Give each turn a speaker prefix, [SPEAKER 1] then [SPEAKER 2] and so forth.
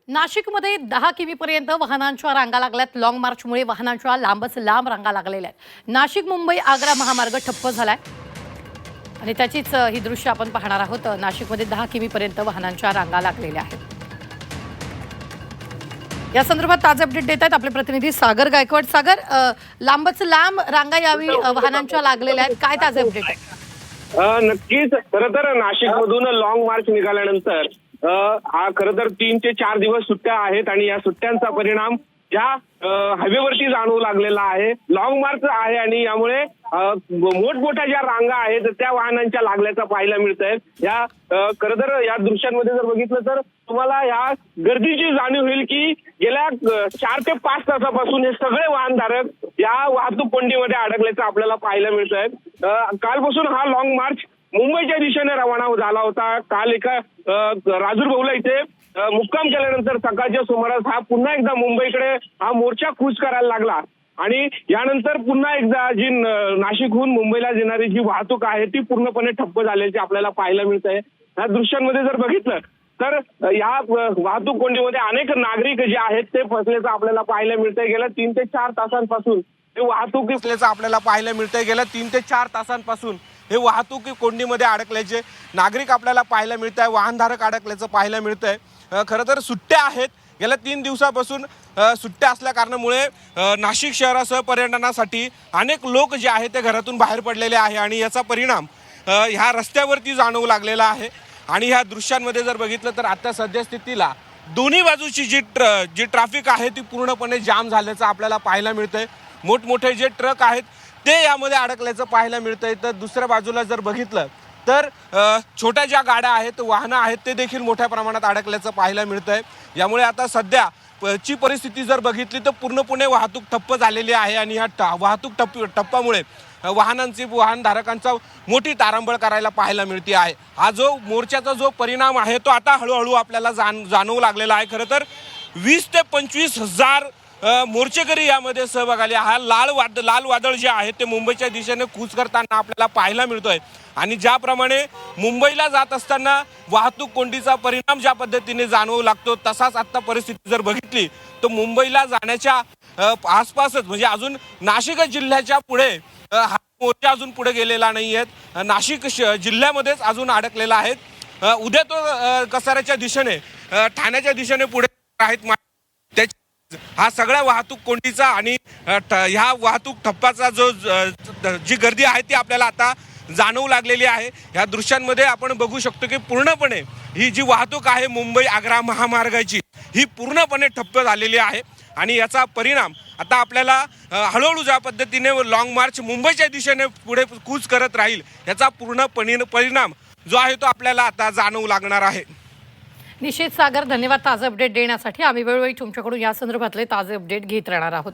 [SPEAKER 1] नाशिकमध्ये 10 किमीपर्यंत वाहनांच्या रांगा लागल्यात। लॉंग मार्चमुळे वाहनांच्या लांबच लांब रांगा लागलेल्या आहेत। नाशिक मुंबई आग्रा महामार्ग ठप्प झालाय आणि त्याचीच ही दृश्य आपण पाहणार आहोत। नाशिकमध्ये 10 किमीपर्यंत वाहनांच्या रांगा लागलेल्या आहेत। या संदर्भात ताजे अपडेट देत आहेत आपले प्रतिनिधी सागर गायकवाड। सागर, लांबच लांब रांगा यावी वाहनांच्या लागलेल्या आहेत, काय ताजे अपडेट आहे?
[SPEAKER 2] नक्कीच खरं तर नाशिकमधून लॉंग मार्च निघाल्यानंतर हा खरं तर 3 ते 4 दिवस सुट्ट्या आहेत आणि या सुट्ट्यांचा परिणाम ज्या हायवेवरती जाणवू लागलेला आहे। लॉंग मार्च आहे आणि यामुळे मोठमोठ्या ज्या रांगा आहेत त्या वाहनांच्या लागल्याचा पाहायला मिळत आहे। या खरं तर या दृश्यांमध्ये जर बघितलं तर तुम्हाला या गर्दीची जाणीव होईल की गेल्या 4 ते 5 तासापासून हे सगळे वाहनधारक या वाहतूक कोंडीमध्ये अडकल्याचं आपल्याला पाहायला मिळत आहे। कालपासून हा लॉंग मार्च मुंबईच्या दिशेने रवाना झाला होता। काल एका राजूर बहुला इथे मुक्काम केल्यानंतर सकाळच्या सुमारास हा पुन्हा एकदा मुंबईकडे हा मोर्चा कूच करायला लागला आणि यानंतर पुन्हा एकदा जी नाशिकहून मुंबईला येणारी जी वाहतूक आहे ती पूर्णपणे ठप्प झाल्याचे आपल्याला पाहायला मिळत आहे। या दृश्यांमध्ये जर बघितलं तर या वाहतूक कोंडीमध्ये अनेक नागरिक जे आहेत ते फसल्याचं आपल्याला पाहायला मिळतंय। गेल्या 3 ते 4 तासांपासून हे वाहतूक फसल्याचं आपल्याला पाहायला मिळतंय। गेल्या 3 ते 4 तासांपासून हे वाहतूक कोंडीमध्ये अडकल्याचे नागरिक आपल्याला पाहायला मिळत आहे, वाहनधारक अडकल्याचं पाहायला मिळत आहे। खरं तर सुट्ट्या आहेत, गेल्या 3 दिवसापासून सुट्ट्या असल्या कारणामुळे नाशिक शहरासह पर्यटनासाठी अनेक लोक जे आहेत ते घरातून बाहेर पडलेले आहे आणि याचा परिणाम ह्या रस्त्यावरती जाणवू लागलेला आहे। आणि ह्या दृश्यांमध्ये जर बघितलं तर आता सद्यस्थितीला दोन्ही बाजूची जी ट्रॅफिक आहे ती पूर्णपणे जाम झाल्याचं आपल्याला पाहायला मिळतंय। मोठमोठे जे ट्रक आहेत ते यामध्ये अडकल्याचं पाहायला मिळतंय। तर दुसऱ्या बाजूला जर बघितलं तर छोट्या ज्या गाड्या आहेत, वाहनं आहेत ते देखील मोठ्या प्रमाणात अडकल्याचं पाहायला मिळतंय। यामुळे आता सध्या ची परिस्थिती जर बघितली तर पूर्णपणे वाहतूक ठप्प झालेली आहे आणि ह्या वाहतूक ठप्पामुळे वाहनधारकांचा मोठी तारांबळ करायला पाहायला मिळते आहे। हा जो मोर्चाचा जो परिणाम आहे तो आता हळूहळू आपल्याला जाणवू लागलेला आहे। खरं तर 20 ते 25 हजार मोर्चेकरी यामध्ये सहभागी आहे। हा लाल वादळ जे आहे ते मुंबईच्या दिशेने कूच करताना आपल्याला पाहायला मिळतोय आणि ज्याप्रमाणे मुंबईला जात असताना वाहतूक कोंडीचा परिणाम ज्या पद्धतीने जाणवू लागतो तसाच आता परिस्थिती जर बघितली तर मुंबईला जाण्याच्या आसपासच म्हणजे अजून नाशिक जिल्ह्याच्या पुढे हा मोर्चा अजून पुढे गेलेला नाही आहे। नाशिक जिल्ह्यामध्येच अजून अडकलेला आहे। उद्या तो कसाऱ्याच्या दिशेने ठाण्याच्या दिशेने पुढे आहेत। हा सगळ्या वाहतूक कोंडीचा आणि ह्या वाहतूक ठप्पाचा जी गर्दी आहे ती आपल्याला आता जाणवू लागलेली आहे। या दृश्यांमध्ये आपण बघू शकतो की पूर्णपणे ही जी वाहतूक आहे मुंबई आग्रा महामार्गाची ही पूर्णपणे ठप्प झालेली आहे आणि याचा परिणाम आता आपल्याला हळूहळू ज्या पद्धतीने लॉंग मार्च मुंबईच्या दिशेने पुढे कूच करत राहील याचा पूर्ण परिणाम जो आहे तो आपल्याला आता जाणवू लागणार आहे।
[SPEAKER 1] निश्चित सागर, धन्यवाद ताजे अपडेट देण्यासाठी। आम्ही वेळोवेळी तुमच्याकडून या संदर्भातले ताजे अपडेट घेत राहणार आहोत।